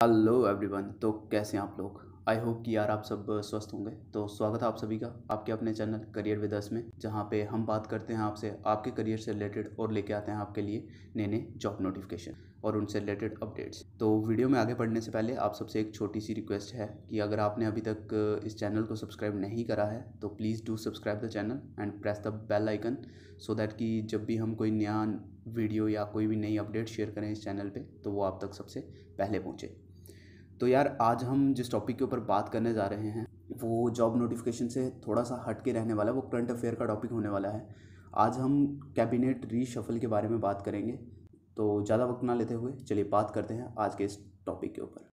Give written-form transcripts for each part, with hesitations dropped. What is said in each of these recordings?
Hello everyone. तो कैसे हैं आप लोग? आई होप कि यार आप सब स्वस्थ होंगे। तो स्वागत है आप सभी का आपके अपने चैनल करियर विद अस में, जहां पे हम बात करते हैं आपसे आपके करियर से रिलेटेड और लेके आते हैं आपके लिए नए नए जॉब नोटिफिकेशन और उनसे रिलेटेड अपडेट्स। तो वीडियो में आगे बढ़ने से पहले आप सबसे एक छोटी सी रिक्वेस्ट है कि अगर आपने अभी तक इस चैनल को सब्सक्राइब नहीं करा है तो please do subscribe the channel and press the bell icon, so that कि जब भी हम कोई नया वीडियो या कोई भी नई अपडेट शेयर करें इस चैनल पे तो वो आप तक सबसे पहले पहुँचे। तो यार आज हम जिस टॉपिक के ऊपर बात करने जा रहे हैं वो जॉब नोटिफिकेशन से थोड़ा सा हट के रहने वाला है, वो करंट अफेयर का टॉपिक होने वाला है। आज हम कैबिनेट रीशफल के बारे में बात करेंगे। तो ज़्यादा वक्त ना लेते हुए चलिए बात करते हैं आज के इस टॉपिक के ऊपर।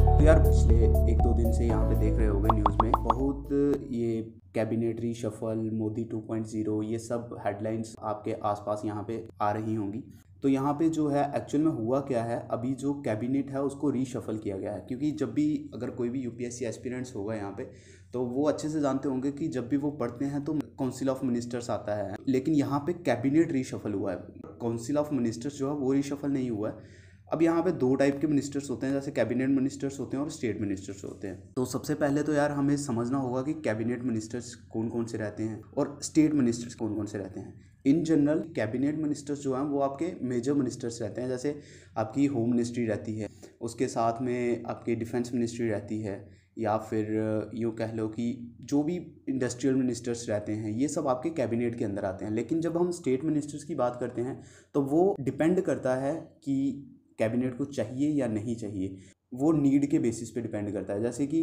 तो यार पिछले एक दो दिन से यहाँ पे देख रहे होंगे न्यूज़ में बहुत ये कैबिनेट रीशफल, मोदी 2.0, ये सब हेडलाइंस आपके आसपास यहाँ पे आ रही होंगी। तो यहाँ पे जो है एक्चुअल में हुआ क्या है, अभी जो कैबिनेट है उसको रीशफल किया गया है। क्योंकि जब भी अगर कोई भी यूपीएससी एस्पिरेंट्स होगा यहाँ पे तो वो अच्छे से जानते होंगे कि जब भी वो पढ़ते हैं तो काउंसिल ऑफ मिनिस्टर्स आता है, लेकिन यहाँ पे कैबिनेट रीशफल हुआ है। काउंसिल ऑफ मिनिस्टर्स जो है वो रीशफल नहीं हुआ है। अब यहाँ पे दो टाइप के मिनिस्टर्स होते हैं, जैसे कैबिनेट मिनिस्टर्स होते हैं और स्टेट मिनिस्टर्स होते हैं। तो सबसे पहले तो यार हमें समझना होगा कि कैबिनेट मिनिस्टर्स कौन कौन से रहते हैं और स्टेट मिनिस्टर्स कौन कौन से रहते हैं। इन जनरल कैबिनेट मिनिस्टर्स जो हैं वो आपके मेजर मिनिस्टर्स रहते हैं, जैसे आपकी होम मिनिस्ट्री रहती है, उसके साथ में आपकी डिफेंस मिनिस्ट्री रहती है, या फिर यूँ कह लो कि जो भी इंडस्ट्रियल मिनिस्टर्स रहते हैं ये सब आपके कैबिनेट के अंदर आते हैं। लेकिन जब हम स्टेट मिनिस्टर्स की बात करते हैं तो वो डिपेंड करता है कि कैबिनेट को चाहिए या नहीं चाहिए, वो नीड के बेसिस पे डिपेंड करता है। जैसे कि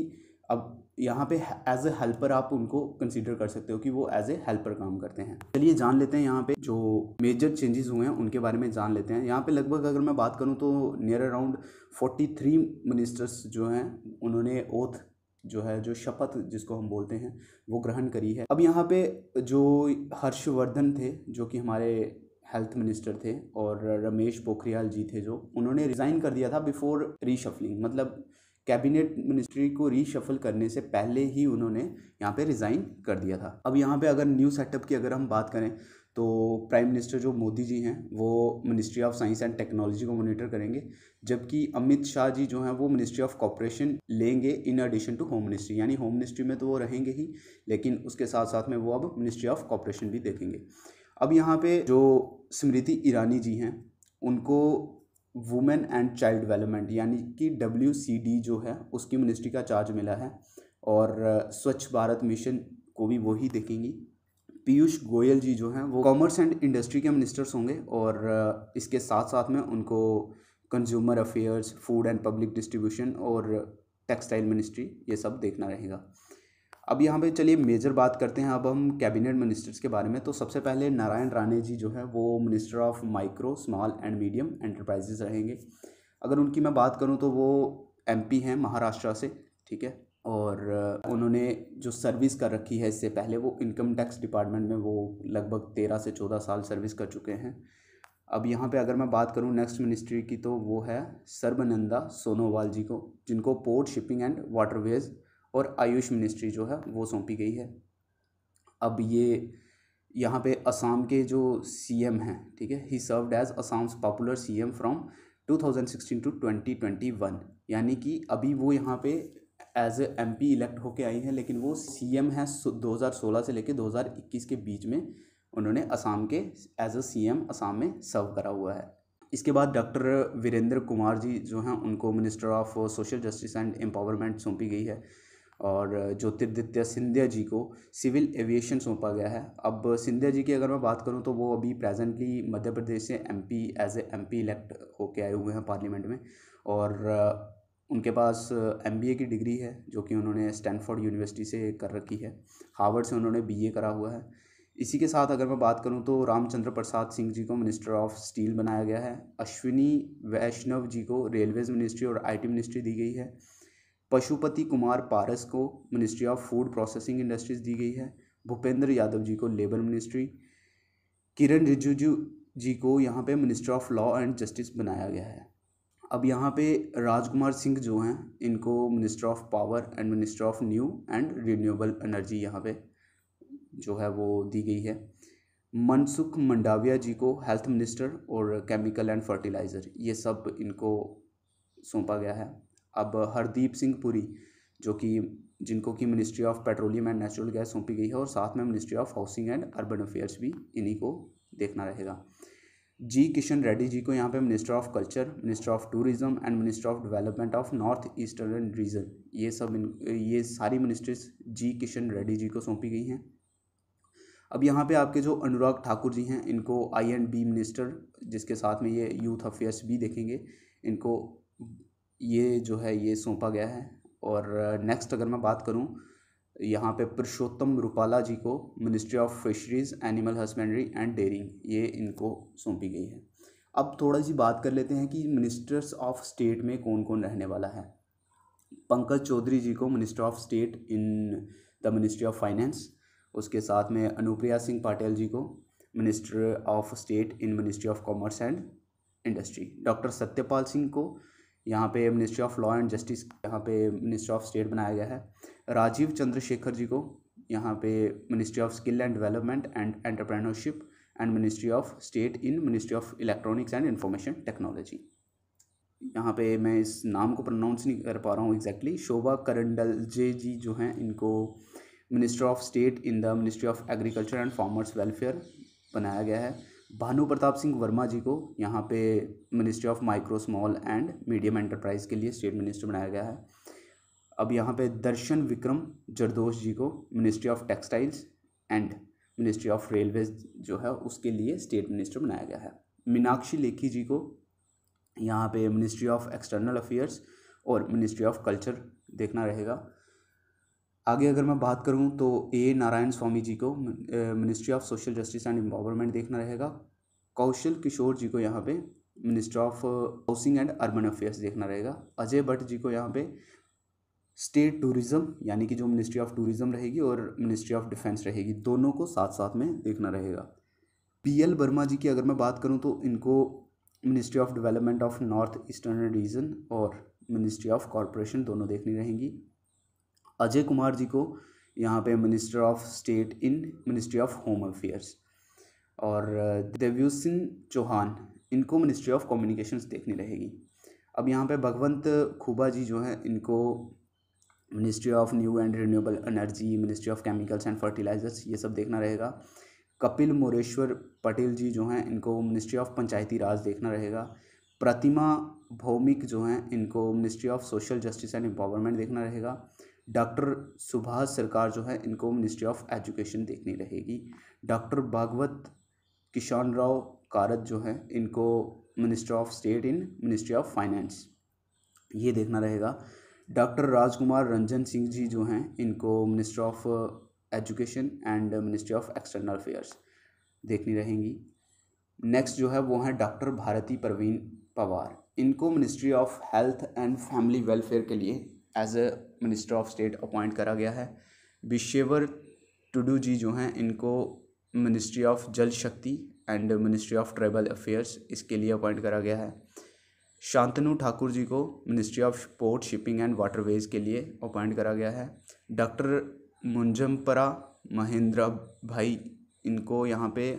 अब यहाँ पे एज ए हेल्पर आप उनको कंसीडर कर सकते हो कि वो एज ए हेल्पर काम करते हैं। चलिए जान लेते हैं यहाँ पे जो मेजर चेंजेस हुए हैं उनके बारे में जान लेते हैं। यहाँ पे लगभग अगर मैं बात करूँ तो नियर अराउंड 43 मिनिस्टर्स जो हैं उन्होंने ओथ जो है, जो शपथ जिसको हम बोलते हैं, वो ग्रहण करी है। अब यहाँ पे जो हर्षवर्धन थे जो कि हमारे हेल्थ मिनिस्टर थे, और रमेश पोखरियाल जी थे जो उन्होंने रिज़ाइन कर दिया था बिफोर रीशफलिंग, मतलब कैबिनेट मिनिस्ट्री को रीशफल करने से पहले ही उन्होंने यहाँ पे रिज़ाइन कर दिया था। अब यहाँ पे अगर न्यू सेटअप की अगर हम बात करें तो प्राइम मिनिस्टर जो मोदी जी हैं वो ministry of science and technology को मॉनिटर करेंगे, जबकि अमित शाह जी जो हैं वो मिनिस्ट्री ऑफ कॉपरेशन लेंगे in addition to home ministry. यानी होम मिनिस्ट्री में तो वो रहेंगे ही, लेकिन उसके साथ साथ में वो अब मिनिस्ट्री ऑफ कॉपरेशन भी देखेंगे। अब यहाँ पे जो स्मृति ईरानी जी हैं उनको वुमेन एंड चाइल्ड डेवलपमेंट यानी कि WCD जो है उसकी मिनिस्ट्री का चार्ज मिला है, और स्वच्छ भारत मिशन को भी वही देखेंगी। पीयूष गोयल जी जो हैं वो कॉमर्स एंड इंडस्ट्री के मिनिस्टर्स होंगे, और इसके साथ साथ में उनको consumer affairs, food and public distribution और टेक्सटाइल मिनिस्ट्री ये सब देखना रहेगा। अब यहाँ पे चलिए मेजर बात करते हैं अब हम कैबिनेट मिनिस्टर्स के बारे में। तो सबसे पहले नारायण राणे जी जो है वो minister of micro small and medium enterprises रहेंगे। अगर उनकी मैं बात करूँ तो वो MP हैं महाराष्ट्र से, ठीक है। और उन्होंने जो सर्विस कर रखी है इससे पहले वो इनकम टैक्स डिपार्टमेंट में वो लगभग 13 से 14 साल सर्विस कर चुके हैं। अब यहाँ पे अगर मैं बात करूँ नेक्स्ट मिनिस्ट्री की तो वो है सर्बानंदा सोनोवाल जी को, जिनको पोर्ट, शिपिंग एंड वाटरवेज और आयुष मिनिस्ट्री जो है वो सौंपी गई है। अब ये यहाँ पे असम के जो CM हैं, ठीक है, he served as Assam's popular CM from 2016 to 2021, यानी कि अभी वो यहाँ पे एज ए MP इलेक्ट होके आई हैं, लेकिन वो CM हैं 2016 से लेके 2021 के बीच में उन्होंने असम के एज ए CM असम में सर्व करा हुआ है। इसके बाद डॉक्टर वीरेंद्र कुमार जी जो हैं उनको minister of social justice and empowerment सौंपी गई है, और ज्योतिरादित्य सिंधिया जी को सिविल एविएशन सौंपा गया है। अब सिंधिया जी की अगर मैं बात करूं तो वो अभी प्रेजेंटली मध्य प्रदेश से एज ए MP इलेक्ट होके आए हुए हैं पार्लियामेंट में, और उनके पास MBA की डिग्री है जो कि उन्होंने स्टैनफोर्ड यूनिवर्सिटी से कर रखी है। हार्वर्ड से उन्होंने BA करा हुआ है। इसी के साथ अगर मैं बात करूं तो रामचंद्र प्रसाद सिंह जी को मिनिस्टर ऑफ स्टील बनाया गया है। अश्विनी वैष्णव जी को रेलवेज मिनिस्ट्री और IT मिनिस्ट्री दी गई है। पशुपति कुमार पारस को ministry of food processing industries दी गई है। भूपेंद्र यादव जी को लेबर मिनिस्ट्री। किरण रिजिजू जी को यहाँ पे minister of law and justice बनाया गया है। अब यहाँ पे राजकुमार सिंह जो हैं इनको minister of power and minister of new and renewable energy यहाँ पे जो है वो दी गई है। मनसुख मंडाविया जी को हेल्थ मिनिस्टर और केमिकल एंड फर्टिलाइज़र, ये सब इनको सौंपा गया है। अब हरदीप सिंह पुरी जो कि जिनको कि ministry of petroleum and natural gas सौंपी गई है, और साथ में ministry of housing and urban affairs भी इन्हीं को देखना रहेगा। जी किशन रेड्डी जी को यहाँ पे minister of culture, minister of tourism and minister of development of north eastern region, ये सारी मिनिस्ट्रीज जी किशन रेड्डी जी को सौंपी गई हैं। अब यहाँ पे आपके जो अनुराग ठाकुर जी हैं, इनको I&B मिनिस्टर, जिसके साथ में ये यूथ अफेयर्स भी देखेंगे, इनको ये जो है ये सौंपा गया है। और नेक्स्ट अगर मैं बात करूँ, यहाँ पे पुरुषोत्तम रूपाला जी को ministry of fisheries, animal husbandry and dairying, ये इनको सौंपी गई है। अब थोड़ा सी बात कर लेते हैं कि मिनिस्टर्स ऑफ स्टेट में कौन कौन रहने वाला है। पंकज चौधरी जी को minister of state in the ministry of finance, उसके साथ में अनुप्रिया सिंह पाटिल जी को minister of state in ministry of commerce and industry. Doctor Satyapal Singh को यहाँ पे ministry of law and justice, यहाँ पे मिनिस्टर ऑफ स्टेट बनाया गया है। राजीव चंद्रशेखर जी को यहाँ पे ministry of skill and development and entrepreneurship and ministry of state in ministry of electronics and information technology. यहाँ पे मैं इस नाम को प्रोनाउंस नहीं कर पा रहा हूँ एग्जैक्टली। शोभा करंडलजे जी जो हैं, इनको minister of state in the ministry of agriculture and farmers welfare बनाया गया है। भानु प्रताप सिंह वर्मा जी को यहाँ पे ministry of micro small and medium enterprise के लिए स्टेट मिनिस्टर बनाया गया है। अब यहाँ पे दर्शन विक्रम जरदोश जी को ministry of textiles and ministry of railways जो है उसके लिए स्टेट मिनिस्टर बनाया गया है। मीनाक्षी लेखी जी को यहाँ पे मिनिस्ट्री ऑफ एक्सटर्नल अफेयर्स और मिनिस्ट्री ऑफ कल्चर देखना रहेगा। आगे अगर मैं बात करूं तो ए नारायण स्वामी जी को ministry of social justice and empowerment देखना रहेगा। कौशल किशोर जी को यहाँ पे minister of housing and urban affairs देखना रहेगा। अजय भट्ट जी को यहाँ पे स्टेट टूरिज़्म, यानी कि जो मिनिस्ट्री ऑफ टूरिज़्म रहेगी और मिनिस्ट्री ऑफ डिफेंस रहेगी, दोनों को साथ साथ में देखना रहेगा। PL वर्मा जी की अगर मैं बात करूँ तो इनको ministry of development of north eastern region और मिनिस्ट्री ऑफ कॉरपोरेशन दोनों देखनी रहेंगी। अजय कुमार जी को यहाँ पे minister of state in ministry of home affairs, और देवयूर सिंह चौहान इनको मिनिस्ट्री ऑफ कम्युनिकेशंस देखनी रहेगी। अब यहाँ पे भगवंत खुबा जी जो हैं, इनको ministry of new and renewable energy, ministry of chemicals and fertilisers, ये सब देखना रहेगा। कपिल मोरेश्वर पटेल जी जो हैं, इनको मिनिस्ट्री ऑफ पंचायती राज देखना रहेगा। प्रतिमा भौमिक जो हैं, इनको ministry of social justice and empowerment देखना रहेगा। डॉक्टर सुभाष सरकार जो है, इनको मिनिस्ट्री ऑफ एजुकेशन देखनी रहेगी। डॉक्टर भागवत किशन राव कारत जो हैं, इनको minister of state in ministry of finance, ये देखना रहेगा। डॉक्टर राजकुमार रंजन सिंह जी जो हैं, इनको minister of education and ministry of external affairs देखनी रहेंगी। नेक्स्ट जो है वो हैं डॉक्टर भारती प्रवीण पवार, इनको ministry of health and family welfare के लिए as a minister of state appoint करा गया है। विशेवर टुडू जी जो हैं, इनको मिनिस्ट्री ऑफ जल शक्ति and ministry of tribal affairs, इसके लिए अपॉइंट करा गया है। शांतनु ठाकुर जी को ministry of port shipping and waterways के लिए अपॉइंट करा गया है। डॉक्टर मुंजमपरा महेंद्र भाई, इनको यहाँ पे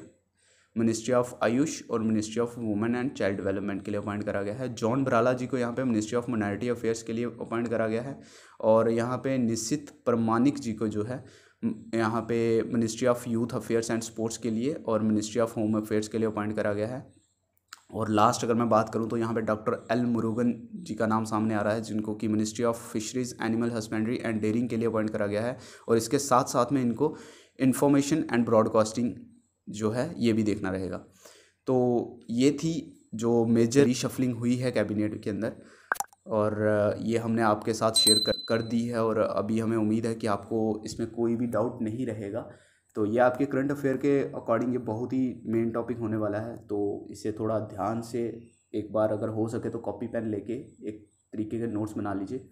मिनिस्ट्री ऑफ आयुष और ministry of women and child development के लिए अपॉइंट करा गया है। जॉन ब्राला जी को यहाँ पे मिनिस्ट्री ऑफ माइनॉरिटी अफेयर्स के लिए अपॉइंट करा गया है। और यहाँ पे निश्चित प्रमाणिक जी को जो है यहाँ पे ministry of youth affairs and sports के लिए और मिनिस्ट्री ऑफ होम अफेयर्स के लिए अपॉइंट करा गया है। और लास्ट अगर मैं बात करूँ तो यहाँ पे डॉक्टर एल मुरुगन जी का नाम सामने आ रहा है, जिनको कि ministry of fisheries, animal husbandry and dairying के लिए अपॉइंट करा गया है। और इसके साथ साथ में इनको इंफॉर्मेशन एंड ब्रॉडकास्टिंग जो है ये भी देखना रहेगा। तो ये थी जो मेजर रीशफलिंग हुई है कैबिनेट के अंदर, और ये हमने आपके साथ शेयर कर दी है। और अभी हमें उम्मीद है कि आपको इसमें कोई भी डाउट नहीं रहेगा। तो ये आपके करंट अफेयर के अकॉर्डिंग ये बहुत ही मेन टॉपिक होने वाला है, तो इसे थोड़ा ध्यान से एक बार अगर हो सके तो कॉपी पेन लेके एक तरीके के नोट्स बना लीजिए।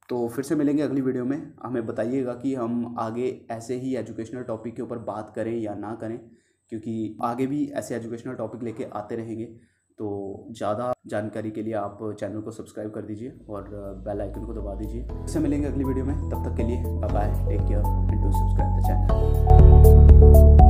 तो फिर से मिलेंगे अगली वीडियो में। हमें बताइएगा कि हम आगे ऐसे ही एजुकेशनल टॉपिक के ऊपर बात करें या ना करें, क्योंकि आगे भी ऐसे एजुकेशनल टॉपिक लेके आते रहेंगे। तो ज़्यादा जानकारी के लिए आप चैनल को सब्सक्राइब कर दीजिए और बेल आइकन को दबा दीजिए। फिर से मिलेंगे अगली वीडियो में, तब तक के लिए bye bye, take care and do subscribe the channel.